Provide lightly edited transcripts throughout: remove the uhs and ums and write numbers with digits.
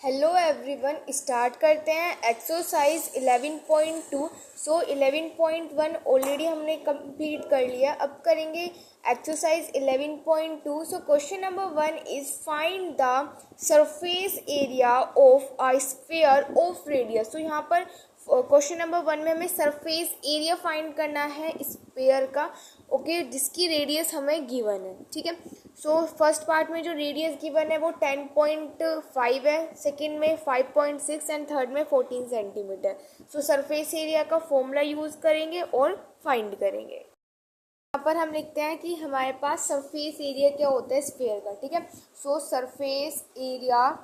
Hello everyone, start करते हैं exercise 11.2। 11.1 already हमने कंप्लीट कर लिया। अब करेंगे exercise 11.2। Question number 1 is find the surface area of a sphere of radius. तो यहाँ पर क्वेश्चन नंबर 1 में हमें सरफेस एरिया फाइंड करना है स्फीयर का, ओके, जिसकी रेडियस हमें गिवन है। ठीक है, फर्स्ट पार्ट में जो रेडियस गिवन है वो 10.5 है, सेकंड में 5.6 एंड थर्ड में 14 सेंटीमीटर। सरफेस एरिया का फॉर्मूला यूज करेंगे और फाइंड करेंगे। यहाँ पर हम लिखते हैं कि हमारे पास सरफेस एरिया क्या होता है स्फीयर का। ठीक है, सरफेस एरिया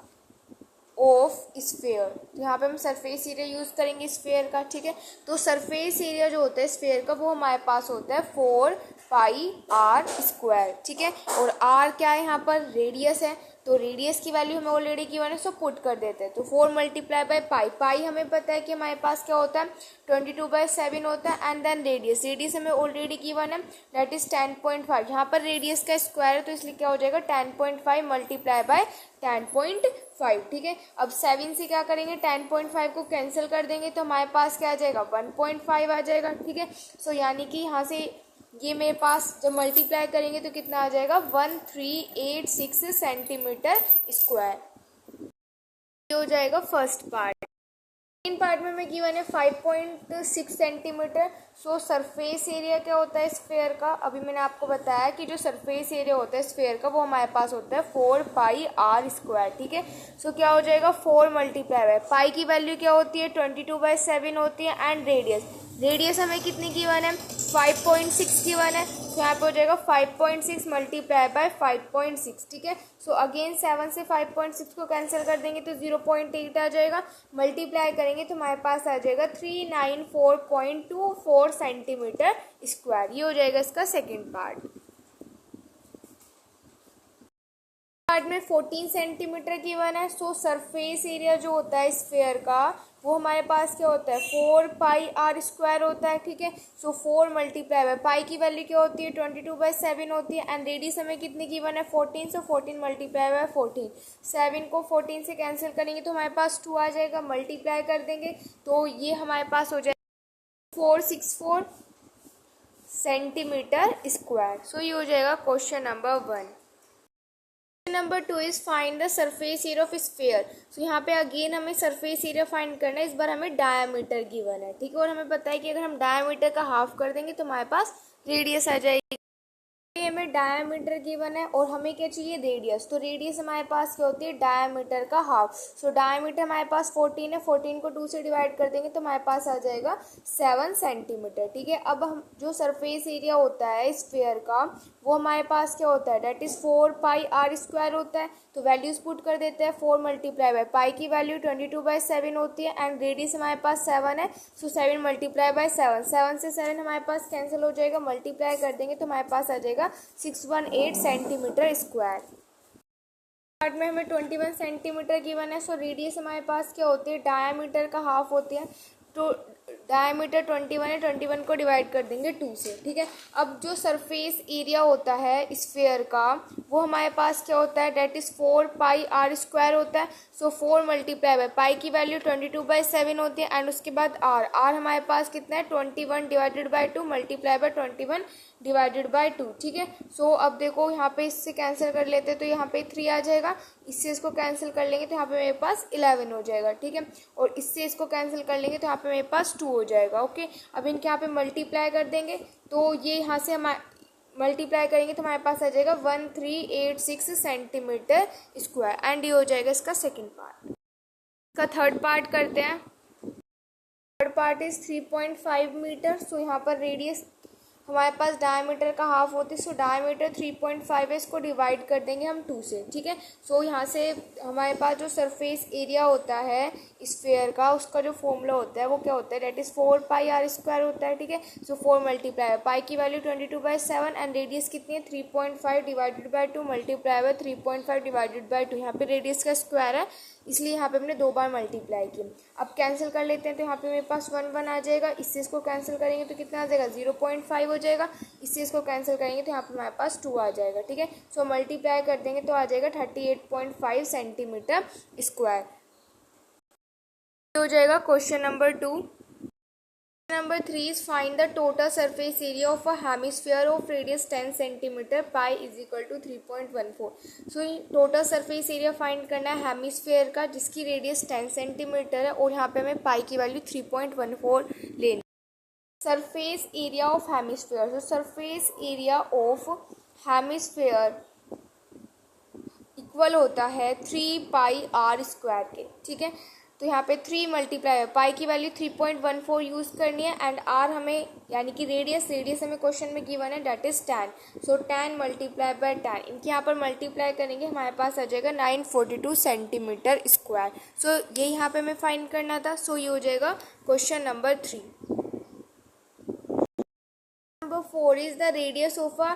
ऑफ स्फीयर, तो यहाँ पे हम सरफेस एरिया यूज़ करेंगे स्फीयर का। ठीक है, तो सरफेस एरिया जो होता है स्फीयर का वो हमारे पास होता है 4πr²। ठीक है, और r क्या है, यहाँ पर रेडियस है, तो रेडियस की वैल्यू हमें ऑलरेडी गिवन है, सो पुट कर देते हैं। तो 4 मल्टीप्लाई बाय पाई, पाई हमें पता है कि हमारे पास क्या होता है 22/7 होता है। एंड देन रेडियस, रेडियस हमें ऑलरेडी गिवन है, दैट इज 10.5। यहाँ पर रेडियस का स्क्वायर है तो इसलिए क्या हो जाएगा 10.5 मल्टीप्लाई बाय 10.5। ठीक है, अब 7 से क्या करेंगे 10.5 को कैंसिल कर देंगे तो हमारे पास क्या आ जाएगा 1.5 आ जाएगा। ठीक है, यानी कि यहाँ से ये मेरे पास जब मल्टीप्लाई करेंगे तो कितना आ जाएगा 1386 सेंटीमीटर स्क्वायर। ये हो जाएगा फर्स्ट पार्ट। सेकेंड पार्ट में हमें गिवन है 5.6 सेंटीमीटर। सरफेस एरिया क्या होता है स्फीयर का, अभी मैंने आपको बताया कि जो सरफेस एरिया होता है स्फीयर का वो हमारे पास होता है 4πr²। ठीक है, क्या हो जाएगा 4 मल्टीप्लाई बाय पाई की वैल्यू क्या होती है 22/7 होती है। एंड रेडियस हमें कितनी गिवन है 5.6 गिवन है, तो यहाँ पे हो जाएगा 5.6 मल्टीप्लाई बाय 5.6। ठीक है, अगेन 7 से 5.6 को कैंसिल कर देंगे तो 0.8 आ जाएगा, मल्टीप्लाई करेंगे तो हमारे पास आ जाएगा 394.24 सेंटीमीटर स्क्वायर। ये हो जाएगा इसका सेकेंड पार्ट। पार्ट में 14 सेंटीमीटर गिवन है। सरफेस एरिया जो होता है स्फीयर का वो हमारे पास क्या होता है 4πr² होता है। ठीक है, 4 मल्टीप्लाई बाय पाई की वैल्यू क्या होती है 22/7 होती है। एंड रेडियस हमें कितनी गिवन है 14, 14 मल्टीप्लाई बाय 14। 7 को 14 से कैंसिल करेंगे तो हमारे पास 2 आ जाएगा, मल्टीप्लाई कर देंगे तो ये हमारे पास हो जाएगा 464 सेंटीमीटर स्क्वायर। ये हो जाएगा question number 1। Number 2 is find the surface area of sphere. यहाँ पे अगेन हमें सरफेस एरिया फाइंड करना है, इस बार हमें डायमीटर गिवन है। ठीक है, और हमें पता है कि अगर हम डायमीटर का हाफ कर देंगे तो हमारे पास रेडियस आ जाएगी। हमें डायमीटर गिवन है और हमें क्या चाहिए रेडियस, तो रेडियस हमारे पास क्या होती है डायमीटर का हाफ। डायमीटर हमारे पास 14 है, 14 को 2 से डिवाइड कर देंगे तो हमारे पास आ जाएगा 7 सेंटीमीटर। ठीक है, अब हम जो सरफेस एरिया होता है स्फीयर का वो हमारे पास क्या होता है दैट इज 4πr² होता है। तो वैल्यूज पुट कर देते हैं, 4 मल्टीप्लाई बाय पाई की वैल्यू 22/7 होती है। एंड रेडियस हमारे पास 7 है, 7 मल्टीप्लाई बाय 7, 7 से 7 हमारे पास कैंसिल हो जाएगा, मल्टीप्लाई कर देंगे तो हमारे पास आ जाएगा 618 सेंटीमीटर स्क्वायर। पार्ट में हमें 21 सेंटीमीटर गिवन है। रेडियस हमारे पास क्या होती है डायमीटर का हाफ होती है, तो डायमीटर 21 है, 21 को डिवाइड कर देंगे 2 से। ठीक है, अब जो सरफेस एरिया होता है स्फीयर का वो हमारे पास क्या होता है दैट इज 4πr² होता है। 4 मल्टीप्लाई बाय पाई की वैल्यू 22/7 होती है। एंड उसके बाद r हमारे पास कितना है 21 divided by 2 multiply by 21 divided by 2। ठीक है, अब देखो यहाँ पे इससे कैंसिल कर लेते हैं तो यहाँ पे 3 आ जाएगा, इससे इसको कैंसिल कर लेंगे तो यहाँ पे मेरे पास 11 हो जाएगा। ठीक है, और इससे इसको कैंसिल कर लेंगे तो यहाँ पे मेरे पास 2 हो जाएगा। ओके, अब इनके यहाँ पे मल्टीप्लाई कर देंगे तो ये यहाँ से हम मल्टीप्लाई करेंगे तो हमारे पास आ जाएगा 1386 सेंटीमीटर स्क्वायर। एंड ये हो जाएगा इसका सेकेंड पार्ट। इसका थर्ड पार्ट करते हैं। Third part is 3.5 metre. यहाँ पर रेडियस हमारे पास डायमीटर का हाफ होती है, डायमीटर 3.5 है, इसको डिवाइड कर देंगे हम 2 से। ठीक है, यहाँ से हमारे पास जो सरफेस एरिया होता है स्फीयर का उसका जो फॉर्मूला होता है वो क्या होता है दैट इज 4πr² होता है। ठीक है, 4 मल्टीप्लाई पाई की वैल्यू 22/7 एंड रेडियस कितनी है 3.5 divided by 2 multiply by 3.5 divided by 2। यहाँ पे रेडियस का स्क्वायर है इसलिए यहाँ पे हमने 2 बार मल्टीप्लाई की। अब कैंसिल कर लेते हैं तो यहाँ पे मेरे पास 1 आ जाएगा, इससे इसको कैंसिल करेंगे तो कितना आ जाएगा 0.5 हो जाएगा, इससे इसको कैंसिल करेंगे तो यहाँ पे हमारे पास 2 आ जाएगा। ठीक है, मल्टीप्लाई कर देंगे तो आ जाएगा 38.5 सेंटीमीटर स्क्वायर। हो जाएगा question number 2। Number 3 is find the total surface area of a hemisphere of radius 10 centimeter pi is equal to 3.14। So total surface area find करना है हेमिस्फेयर का जिसकी रेडियस 10 सेंटीमीटर है और यहाँ पे हमें पाई की वैल्यू 3.14 लेनी। सरफेस एरिया ऑफ हेमिस्फेयर, तो surface area of hemisphere equal होता है 3 पाई आर स्क्वायर के। ठीक है, तो यहाँ पे 3 मल्टीप्लाई पाई की वैल्यू 3.14 यूज़ करनी है एंड आर हमें यानी कि रेडियस हमें क्वेश्चन में गिवन है date is 10। So 10 multiply by 10 इनके यहाँ पर मल्टीप्लाई करेंगे हमारे पास आ जाएगा 942 सेंटीमीटर स्क्वायर। सो ये यहाँ पे हमें फाइंड करना था। सो ये हो जाएगा question number 3। Number 4 is the radius of a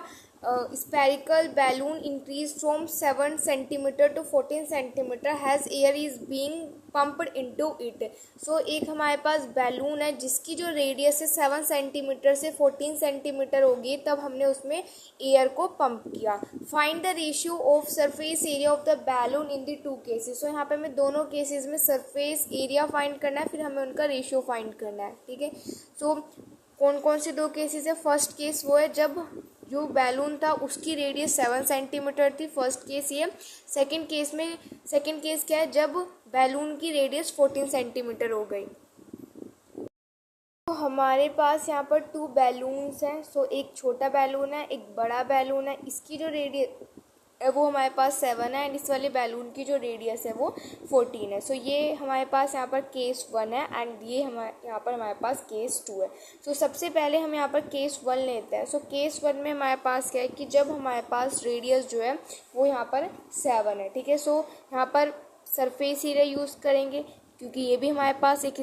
spherical balloon increased from 7 centimeter to 14 centimeter as air is being pumped into it। So एक हमारे पास बैलून है जिसकी जो रेडियस है 7 सेंटीमीटर से 14 सेंटीमीटर होगी, तब हमने उसमें एयर को पंप किया। Find the ratio of surface area of the balloon in the 2 cases. So यहाँ पे हमें दोनों केसेस में सरफेस एरिया फाइंड करना है, फिर हमें उनका रेशियो फाइंड करना है। ठीक है, सो कौन कौन से 2 केसेस है। फर्स्ट केस वो है जब जो बैलून था उसकी रेडियस 7 सेंटीमीटर थी, फर्स्ट केस ये। सेकंड केस क्या है, जब बैलून की रेडियस 14 सेंटीमीटर हो गई। तो हमारे पास यहाँ पर 2 बैलून्स हैं। सो एक छोटा बैलून है, एक बड़ा बैलून है। इसकी जो रेडियस वो हमारे पास 7 है एंड इस वाले बैलून की जो रेडियस है वो 14 है। सो ये हमारे पास यहाँ पर केस 1 है एंड ये यहाँ पर हमारे पास केस 2 है। सो सबसे पहले हम यहाँ पर केस 1 लेते हैं। सो केस 1 में हमारे पास क्या है कि जब हमारे पास रेडियस जो है वो यहाँ पर 7 है। ठीक है, सो यहाँ पर सरफेस एरिया यूज़ करेंगे क्योंकि ये भी हमारे पास एक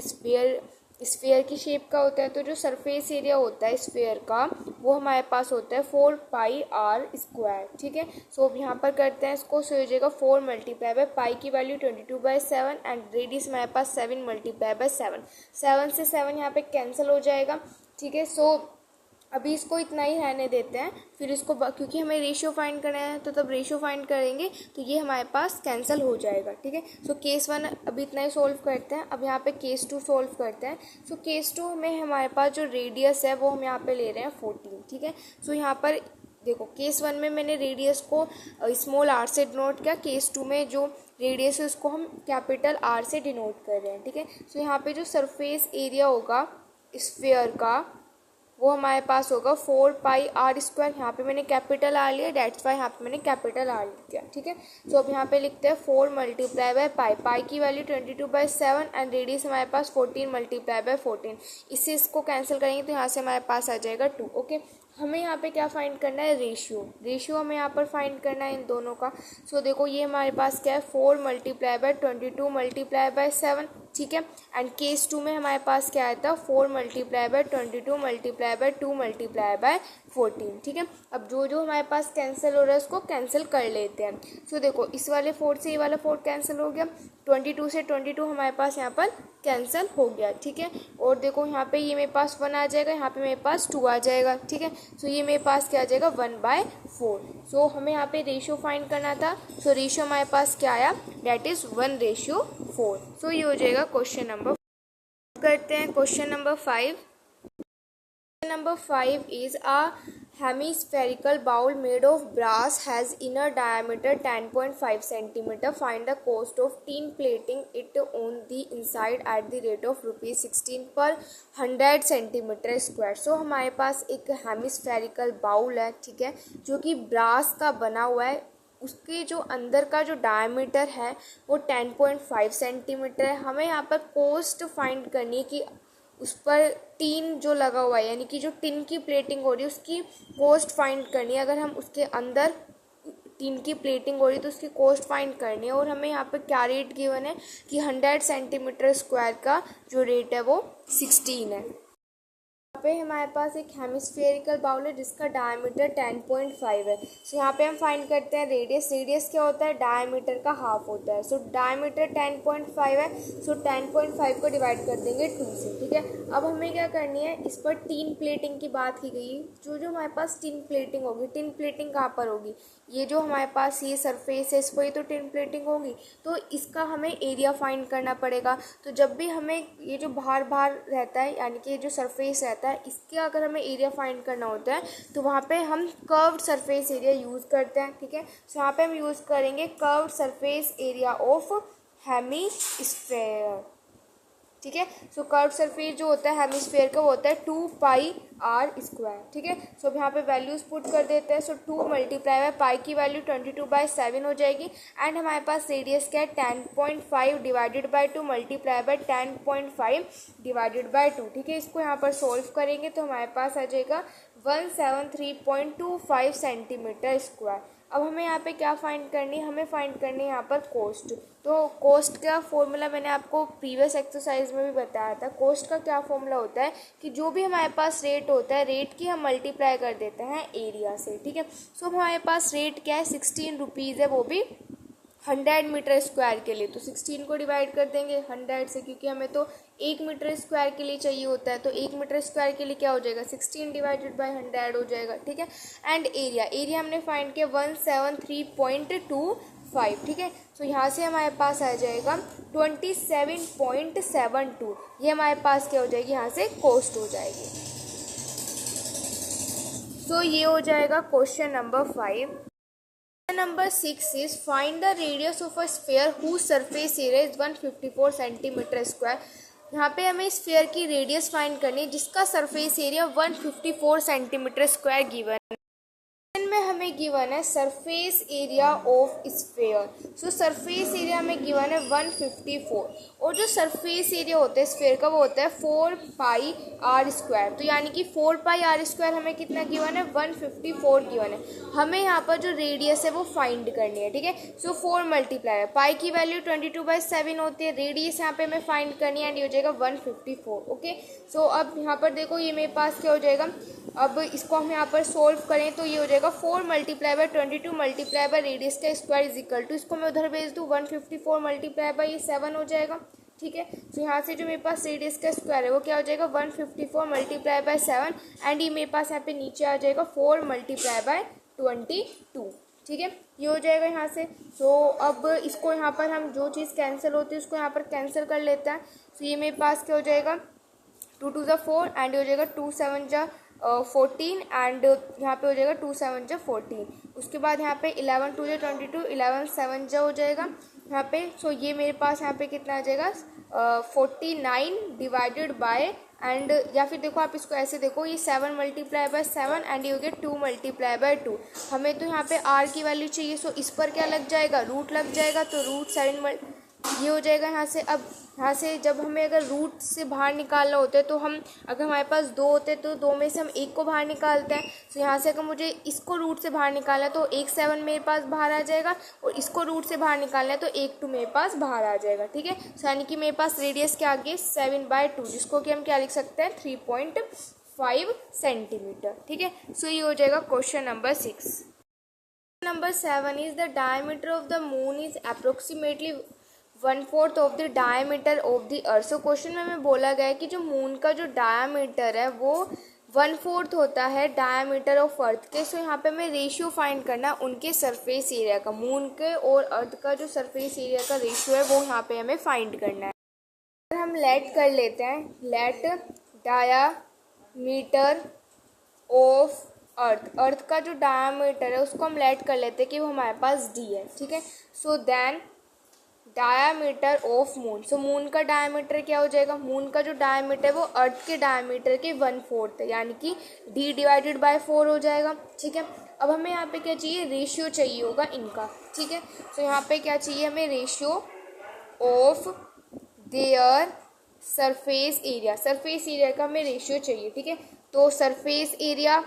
स्फीयर की शेप का होता है। तो जो सरफेस एरिया होता है स्फीयर का वो हमारे पास होता है 4 पाई आर स्क्वायर। ठीक है, सो अब यहाँ पर करते हैं इसको। सो हो जाएगा 4 मल्टीप्लाई बाय पाई की वैल्यू 22/7 एंड रेडियस हमारे पास 7 मल्टीप्लाई बाय 7। 7 से 7 यहाँ पे कैंसिल हो जाएगा। ठीक है, सो अभी इसको इतना ही रहने देते हैं, फिर इसको क्योंकि हमें रेशियो फाइंड करना है तो तब रेशियो फाइंड करेंगे तो ये हमारे पास कैंसिल हो जाएगा। ठीक है, सो केस 1 अभी इतना ही सोल्व करते हैं। अब यहाँ पे केस 2 सोल्व करते हैं। सो केस 2 में हमारे पास जो रेडियस है वो हम यहाँ पे ले रहे हैं 14। ठीक है, सो यहाँ पर देखो केस 1 में मैंने रेडियस को स्मॉल आर से डिनोट किया, केस 2 में जो रेडियस है उसको हम कैपिटल आर से डिनोट कर रहे हैं। ठीक है, सो यहाँ पे जो सरफेस एरिया होगा स्फीयर का वो हमारे पास होगा 4 पाई आर स्क्वायर। यहाँ पे मैंने कैपिटल आर लिया, डेट्स वाई यहाँ पे मैंने कैपिटल आर लिया। ठीक है, सो अब यहाँ पे लिखते हैं 4 मल्टीप्लाई बाय पाई। पाई की वैल्यू 22/7 एंड रेडियस हमारे पास 14 मल्टीप्लाई बाय 14। इससे इसको कैंसिल करेंगे तो यहाँ से हमारे पास आ जाएगा 2। ओके, हमें यहाँ पे क्या फाइंड करना है, रेशियो हमें यहाँ पर फाइंड करना है इन दोनों का। सो देखो ये हमारे पास क्या है 4 मल्टीप्लाई बाय 22 मल्टीप्लाई बाय 7। ठीक है, एंड केस 2 में हमारे पास क्या आया था 4 multiply by 22 multiply by 2 multiply by 14। ठीक है, अब जो हमारे पास कैंसिल हो रहा है उसको कैंसिल कर लेते हैं। सो देखो इस वाले 4 से ये वाला 4 कैंसिल हो गया, 22 से 22 हमारे पास यहाँ पर कैंसिल हो गया। ठीक है, और देखो यहाँ पे ये मेरे पास 1 आ जाएगा, यहाँ पे मेरे पास 2 आ जाएगा। ठीक है, सो ये मेरे पास क्या आ जाएगा 1/4। सो हमें यहाँ पे रेशियो फाइंड करना था। सो रेशियो हमारे पास क्या आया, डेट इज 1/4। सो ये हो जाएगा क्वेश्चन नंबर। करते हैं question number 5। Number 5 is a hemispherical bowl made of brass has inner diameter 10.5 centimeter. Find the cost of tin plating it on the inside at the rate of ₹16 per 100 centimeter square. So हमारे पास एक hemispherical bowl है, ठीक है, जो कि brass का बना हुआ है। उसके जो अंदर का जो डायमीटर है वो 10.5 सेंटीमीटर है। हमें यहाँ पर कोस्ट फाइंड करनी है कि उस पर टीन जो लगा हुआ है यानी कि जो टिन की प्लेटिंग हो रही है उसकी कोस्ट फाइंड करनी है। अगर हम उसके अंदर टीन की प्लेटिंग हो रही है तो उसकी कोस्ट फाइंड करनी है। और हमें यहाँ पर क्या रेट गिवन है कि 100 सेंटीमीटर स्क्वायर का जो रेट है वो 16 है। यहाँ पे हमारे पास एक हेमिस्फेरिकल बाउल है जिसका डायमीटर 10.5 है। सो यहाँ पे हम फाइंड करते हैं रेडियस। रेडियस क्या होता है? डायमीटर का हाफ होता है। सो डायमीटर 10.5 है। सो 10.5 को डिवाइड कर देंगे 2 से, ठीक है। अब हमें क्या करनी है, इस पर टिन प्लेटिंग की बात की गई। जो हमारे पास टिन प्लेटिंग होगी, टिन प्लेटिंग कहाँ पर होगी? ये जो हमारे पास ये सरफेस है इस पर ही तो टिन प्लेटिंग होगी। तो इसका हमें एरिया फाइंड करना पड़ेगा। तो जब भी हमें ये जो बाहर रहता है, यानी कि ये जो सरफेस रहता है, इसके अगर हमें एरिया फाइंड करना होता है तो वहाँ पे हम कर्व्ड सरफेस एरिया यूज़ करते हैं, ठीक है। सो यहाँ पे हम यूज़ करेंगे curved surface area of hemisphere, ठीक है। सो कर्व्ड सरफेस जो होता है हेमिस्फेयर का वो होता है 2πr², ठीक है। सो अब यहाँ पे वैल्यूज पुट कर देते हैं। सो 2 मल्टीप्लाई बाय पाई की वैल्यू 22/7 हो जाएगी। एंड हमारे पास रेडियस क्या है? 10.5 divided by 2 multiply by 10.5 divided by 2, ठीक है। इसको यहाँ पर सोल्व करेंगे तो हमारे पास आ जाएगा 173.25 सेंटीमीटर स्क्वायर। अब हमें यहाँ पे क्या फाइंड करनी है? हमें फाइंड करनी है यहाँ पर कोस्ट। तो कोस्ट का फॉर्मूला मैंने आपको प्रीवियस एक्सरसाइज में भी बताया था। कोस्ट का क्या फॉर्मूला होता है कि जो भी हमारे पास रेट होता है, रेट की हम मल्टीप्लाई कर देते हैं एरिया से, ठीक है। सो हमारे पास रेट क्या है? 16 रुपीज़ है, वो भी 100 मीटर स्क्वायर के लिए। तो 16 को डिवाइड कर देंगे 100 से, क्योंकि हमें तो 1 मीटर स्क्वायर के लिए चाहिए होता है। तो 1 मीटर स्क्वायर के लिए क्या हो जाएगा? 16 डिवाइडेड बाय 100 हो जाएगा, ठीक है। एंड एरिया हमने फाइंड किया 173.25, ठीक है। तो यहाँ से हमारे पास आ जाएगा 27.72। ये हमारे पास क्या हो जाएगी? यहाँ से कोस्ट हो जाएगी। तो ये हो जाएगा question number 5। Number 6 is find the radius of a sphere whose surface area is 154 centimetre square. यहाँ पे हमें स्फीयर की रेडियस फाइंड करनी है जिसका surface area 154 centimetre square given है। में हमें गिवन है surface area of sphere. So surface area हमें गिवन है 154, और जो सरफेस एरिया होता है स्फीयर का वो होता है 4πr²। तो यानी कि 4πr² हमें कितना गिवन है? 154 गिवन है। हमें यहाँ पर जो रेडियस है वो फाइंड करनी है, ठीक है। सो 4 मल्टीप्लाई है, पाई की वैल्यू 22/7 होती है, रेडियस यहाँ पे हमें फाइंड करनी है एंड ये हो जाएगा 154, ओके। सो अब यहाँ पर देखो ये मेरे पास क्या हो जाएगा, अब इसको हम यहाँ पर सोल्व करें तो ये हो जाएगा 4 multiply by 22 multiply by radius का स्क्वायर इज इक्वल टू, इसको मैं उधर भेज दूँ 154 मल्टीप्लाई बाय ये 7 हो जाएगा, ठीक है। तो यहाँ से जो मेरे पास रेडियस का स्क्वायर है वो क्या हो जाएगा 154 मल्टीप्लाई बाय 7, एंड ये मेरे पास यहाँ पे नीचे आ जाएगा 4 मल्टीप्लाई बाय 22, ठीक है। ये हो जाएगा यहाँ से। तो अब इसको यहाँ पर हम जो चीज़ कैंसिल होती है उसको यहाँ पर कैंसिल कर लेते हैं। तो ये मेरे पास क्या हो जाएगा 2 2 4 एंड हो जाएगा 2 7 14 एंड यहाँ पे हो जाएगा 2 7 14। उसके बाद यहाँ पे 11 2 22, 11 7 हो जाएगा यहाँ पे। सो ये मेरे पास यहाँ पे कितना आ जाएगा 49 डिवाइडेड बाय, एंड या फिर देखो आप इसको ऐसे देखो, ये 7 मल्टीप्लाई बाय 7 एंड ये हो गया 2 मल्टीप्लाई बाय 2। हमें तो यहाँ पे r की वैल्यू चाहिए, सो इस पर क्या लग जाएगा? रूट लग जाएगा। तो रूट 7 ये हो जाएगा यहाँ से। अब यहाँ से जब हमें अगर रूट से बाहर निकालना होता है तो हम, अगर हमारे पास 2 होते हैं तो 2 में से हम 1 को बाहर निकालते हैं। तो यहाँ से अगर मुझे इसको रूट से बाहर निकालना है तो 1 7 मेरे पास बाहर आ जाएगा, और इसको रूट से बाहर निकालना है तो 1 2 मेरे पास बाहर आ जाएगा, ठीक है। सो यानी कि मेरे पास रेडियस क्या आ गई 7/2, जिसको कि हम क्या लिख सकते हैं 3.5 सेंटीमीटर, ठीक है। सो ये हो जाएगा question number 6। Number 7 is the diameter of the moon is approximately 1/4 of the diameter of the earth. So question में हमें बोला गया है कि जो मून का जो डायमीटर है वो 1/4 होता है डायमीटर ऑफ अर्थ के। सो यहाँ पे हमें रेशियो फाइंड करना उनके सरफेस एरिया का, मून के और अर्थ का जो सरफेस एरिया का रेशियो है वो यहाँ पे हमें फाइंड करना है। हम लेट कर लेते हैं, लेट डायामीटर ऑफ अर्थ का जो डायमीटर है उसको हम लेट कर लेते हैं कि वो हमारे पास d है, ठीक है। So then diameter of moon. So moon का डायामीटर क्या हो जाएगा? मून का जो डायामीटर है वो अर्थ के डायामीटर के 1/4 है, यानी कि d डिवाइडेड बाय 4 हो जाएगा, ठीक है। अब हमें यहाँ पे क्या चाहिए? रेशियो चाहिए होगा इनका, ठीक है। तो यहाँ पे क्या चाहिए हमें? Ratio of their surface area, surface area का हमें रेशियो चाहिए, ठीक है। तो surface area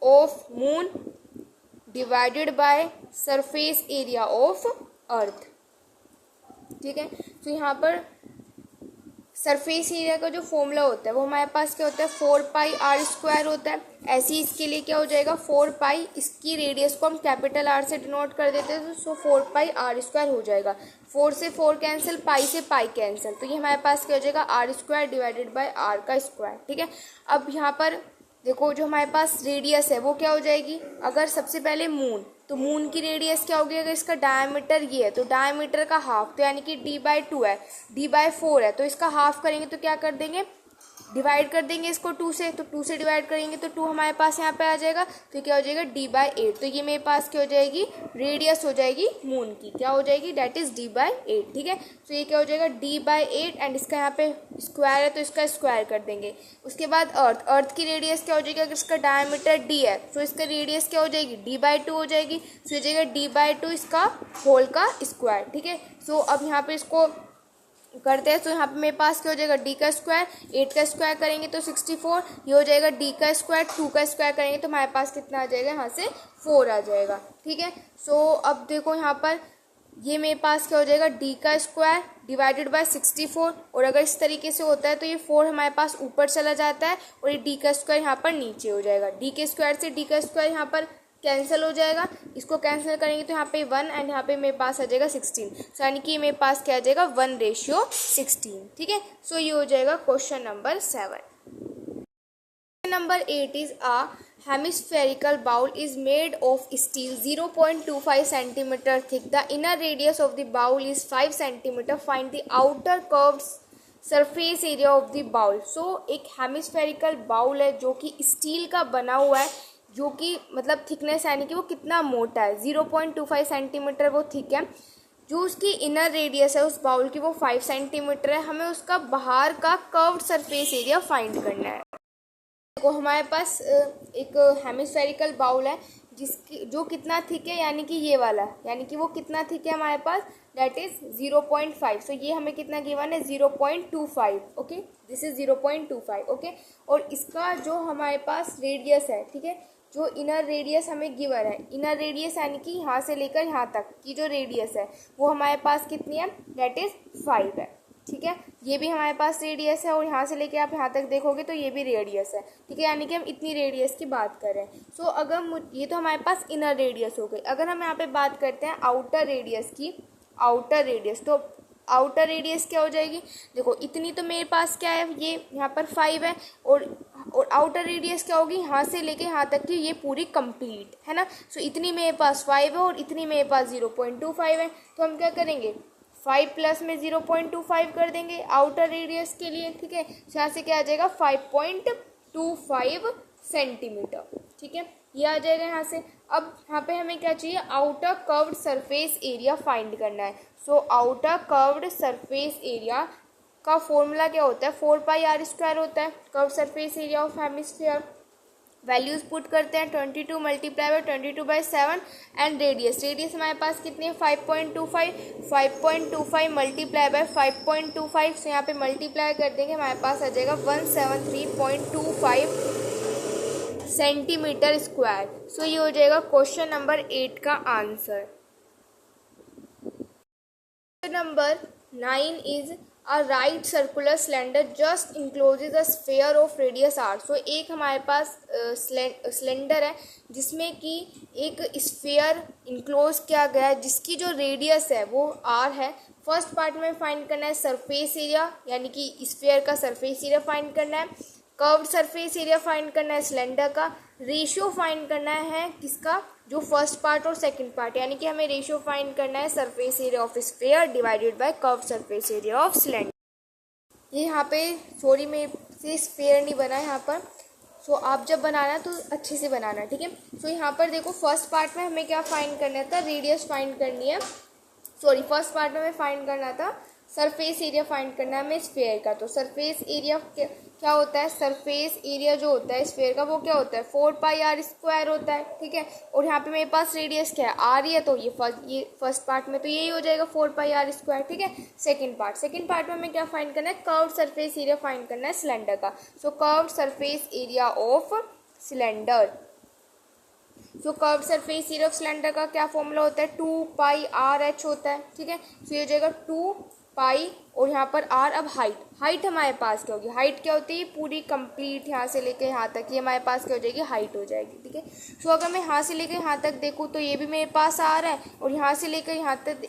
of moon divided by surface area of earth, ठीक है। तो यहाँ पर सरफेस एरिया का जो फॉर्मूला होता है वो हमारे पास क्या होता है, 4πr² होता है। ऐसे ही इसके लिए क्या हो जाएगा, 4π, इसकी रेडियस को हम कैपिटल R से डिनोट कर देते हैं, तो 4πr² हो जाएगा। 4 से 4 कैंसिल, पाई से पाई कैंसिल, तो ये हमारे पास क्या हो जाएगा, r² डिवाइडेड बाई r का स्क्वायर। ठीक है, अब यहाँ पर देखो जो हमारे पास रेडियस है वो क्या हो जाएगी, अगर सबसे पहले मून, तो मून की रेडियस क्या होगी, अगर इसका डायमीटर ये है तो डायमीटर का हाफ, तो यानी कि d/2 है, d/4 है, तो इसका हाफ करेंगे तो क्या कर देंगे, डिवाइड कर देंगे इसको 2 से, तो 2 से डिवाइड करेंगे तो 2 हमारे पास यहाँ पे आ जाएगा, तो क्या हो जाएगा d/8। तो ये मेरे पास क्या हो जाएगी, रेडियस हो जाएगी मून की, क्या हो जाएगी, डेट इज d/8। ठीक है, तो ये क्या हो जाएगा d/8, एंड इसका यहाँ पे स्क्वायर है तो इसका स्क्वायर कर देंगे। उसके बाद अर्थ की रेडियस क्या हो जाएगी, अगर इसका डायमीटर d है तो इसका रेडियस क्या हो जाएगी, d/2 हो जाएगी, तो हो जाएगा d/2 इसका होल का स्क्वायर। ठीक है, सो अब यहाँ पे इसको करते हैं, तो यहाँ पे मेरे पास क्या हो जाएगा, d का स्क्वायर, 8 का स्क्वायर करेंगे तो 64, ये हो जाएगा d का स्क्वायर, 2 का स्क्वायर करेंगे तो हमारे पास कितना आ जाएगा, यहाँ से 4 आ जाएगा। ठीक है, सो अब देखो यहाँ पर ये मेरे पास क्या हो जाएगा, d का स्क्वायर डिवाइडेड बाय 64, और अगर इस तरीके से होता है तो ये 4 हमारे पास ऊपर चला जाता है और ये d का स्क्वायर यहाँ पर नीचे हो जाएगा। d के स्क्वायर से d का स्क्वायर यहाँ पर कैंसिल हो जाएगा, इसको कैंसिल करेंगे तो यहाँ पे 1, एंड यहाँ पे मेरे पास आ जाएगा 16, सो यानी कि मेरे पास क्या आ जाएगा, 1:16। ठीक है, सो ये हो जाएगा question number 7। Number 8 is a hemispherical bowl is made of steel 0.25 centimeter thick. The inner radius of the bowl is 5 centimeter. Find the outer curved surface area of the bowl. So एक hemispherical bowl है जो कि steel का बना हुआ है, जो कि मतलब थिकनेस यानी कि वो कितना मोटा है, 0.25 सेंटीमीटर वो थिक है। जो उसकी इनर रेडियस है उस बाउल की वो 5 सेंटीमीटर है। हमें उसका बाहर का कर्व्ड सरफेस एरिया फाइंड करना है। देखो हमारे पास एक हेमिस्फेरिकल बाउल है जिसकी जो कितना थिक है, यानी कि ये वाला, यानी कि वो कितना थिक है हमारे पास, दैट इज 0.5। सो ये हमें कितना गिवन है, 0.25। Okay, this is 0.25। ओके, और इसका जो हमारे पास रेडियस है, ठीक है, जो इनर रेडियस हमें गिवन है, इनर रेडियस यानी कि यहाँ से लेकर यहाँ तक की जो रेडियस है वो हमारे पास कितनी है, दैट इज 5 है। ठीक है, ये भी हमारे पास रेडियस है, और यहाँ से लेके आप यहाँ तक देखोगे तो ये भी रेडियस है। ठीक है, यानी कि हम इतनी रेडियस की बात कर रहे हैं। सो अगर ये तो हमारे पास इनर रेडियस हो गई। अगर हम यहाँ पे बात करते हैं आउटर रेडियस की, आउटर रेडियस, तो आउटर रेडियस क्या हो जाएगी, देखो इतनी तो मेरे पास क्या है, ये यहाँ पर 5 है, और आउटर रेडियस क्या होगी, यहाँ से लेके यहाँ तक की ये पूरी कंप्लीट है ना। सो इतनी मेरे पास 5 है और इतनी मेरे पास 0.25 है, तो हम क्या करेंगे, 5 प्लस में 0.25 कर देंगे आउटर रेडियस के लिए। ठीक है, यहाँ से क्या आ जाएगा, 5.25 सेंटीमीटर। ठीक है, ये आ जाएगा यहाँ से। अब यहाँ पे हमें क्या चाहिए, outer curved surface area find करना है। So outer curved surface area का फॉर्मूला क्या होता है, 4πr² होता है, curved surface area of hemisphere. Values put करते हैं, 22 multiply by 22/7, and radius, radius हमारे पास कितनी है, 5.25, 5.25 मल्टीप्लाई बाय 5.25, से यहाँ पे मल्टीप्लाई कर देंगे, हमारे पास आ जाएगा 173.25 सेंटीमीटर स्क्वायर। सो ये हो जाएगा क्वेश्चन नंबर 8 का answer. Number 9 is a right circular cylinder just encloses a sphere of radius r. So एक हमारे पास सिलेंडर है जिसमें कि एक स्फीयर इंक्लोज किया गया है जिसकी जो रेडियस है वो r है। फर्स्ट पार्ट में फाइंड करना है सरफेस एरिया, यानी कि स्फीयर का सरफेस एरिया फाइंड करना है, कर्व्ड सरफेस एरिया फाइंड करना है सिलेंडर का, रेशियो फाइंड करना है किसका, जो फर्स्ट पार्ट और सेकंड पार्ट, यानी कि हमें रेशियो फाइंड करना है surface area of sphere divided by curved surface area of cylinder. ये यहाँ पे सॉरी मेरे से स्फीयर नहीं बना यहाँ पर, सो आप जब बनाना तो अच्छे से बनाना। ठीक है, सो यहाँ पर देखो फर्स्ट पार्ट में हमें क्या फाइंड करना था, रेडियस फाइंड करनी है, सॉरी फर्स्ट पार्ट में हमें फाइंड करना था सरफेस एरिया फाइंड करना है हमें स्फीयर का। तो सरफेस एरिया क्या होता है, सरफेस एरिया जो होता है स्फीयर का वो क्या होता है, 4πr² होता है। ठीक है, और यहाँ पे मेरे पास रेडियस क्या है, r ही है, तो ये फर्स्ट पार्ट में तो यही हो जाएगा 4πr²। ठीक है, सेकंड पार्ट में हमें क्या फाइंड करना है, कर्व्ड सरफेस एरिया फाइंड करना है सिलेंडर का। So curved surface area of cylinder, so curved surface area of cylinder का क्या फॉर्मूला होता है, 2πrh होता है। ठीक है, सो ये हो जाएगा 2 पाई और यहाँ पर आर। अब हाइट हमारे पास क्या होगी, हाइट क्या होती है, पूरी कंप्लीट यहाँ से लेकर यहाँ तक ये हमारे पास क्या हो जाएगी, हाइट हो जाएगी। ठीक है, सो अगर मैं यहाँ से लेकर यहाँ तक देखूँ तो ये भी मेरे पास आर है और यहाँ से लेकर यहाँ तक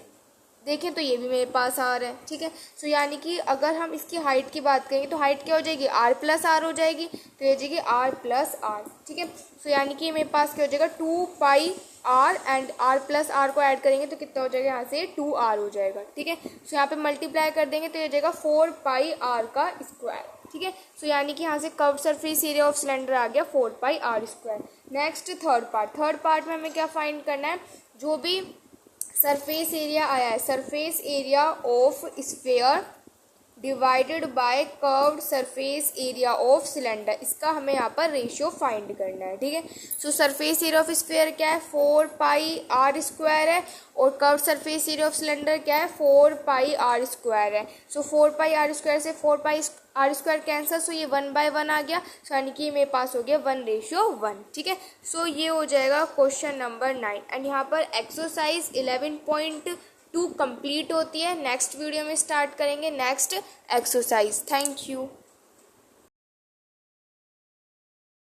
देखें तो ये भी मेरे पास आर है। ठीक है, सो यानी कि अगर हम इसकी हाइट की बात करेंगे तो हाइट क्या हो जाएगी, आर प्लस आर हो जाएगी, तो ये हो जाएगी आर प्लस आर। ठीक है, सो यानी कि मेरे पास क्या हो जाएगा 2 pi r and r plus r को ऐड करेंगे तो कितना हो जाएगा, यहाँ से 2r हो जाएगा। ठीक है, सो यहाँ पे मल्टीप्लाई कर देंगे तो ये हो जाएगा 4 पाई आर का स्क्वायर। ठीक है, सो यानी कि यहाँ से curve surface area of cylinder आ गया 4 pi r square. Next third part में हमें क्या फाइंड करना है, जो भी सरफेस एरिया आया है, surface area of sphere divided by curved surface area of cylinder, इसका हमें यहाँ पर रेशियो फाइंड करना है। ठीक है, सो सरफेस एरिया ऑफ स्फीयर क्या है, 4 पाई आर स्क्वायर है और curved surface area of cylinder क्या है, 4 पाई आर स्क्वायर है। सो 4 पाई आर स्क्वायर से 4 पाई आर स्क्वायर कैंसिल, सो ये 1/1 आ गया, यानी कि मेरे पास हो गया 1:1। ठीक है, सो ये हो जाएगा क्वेश्चन नंबर 9 एंड यहाँ पर एक्सरसाइज 11.2 कंप्लीट होती है। नेक्स्ट वीडियो में स्टार्ट करेंगे नेक्स्ट एक्सरसाइज। Thank you.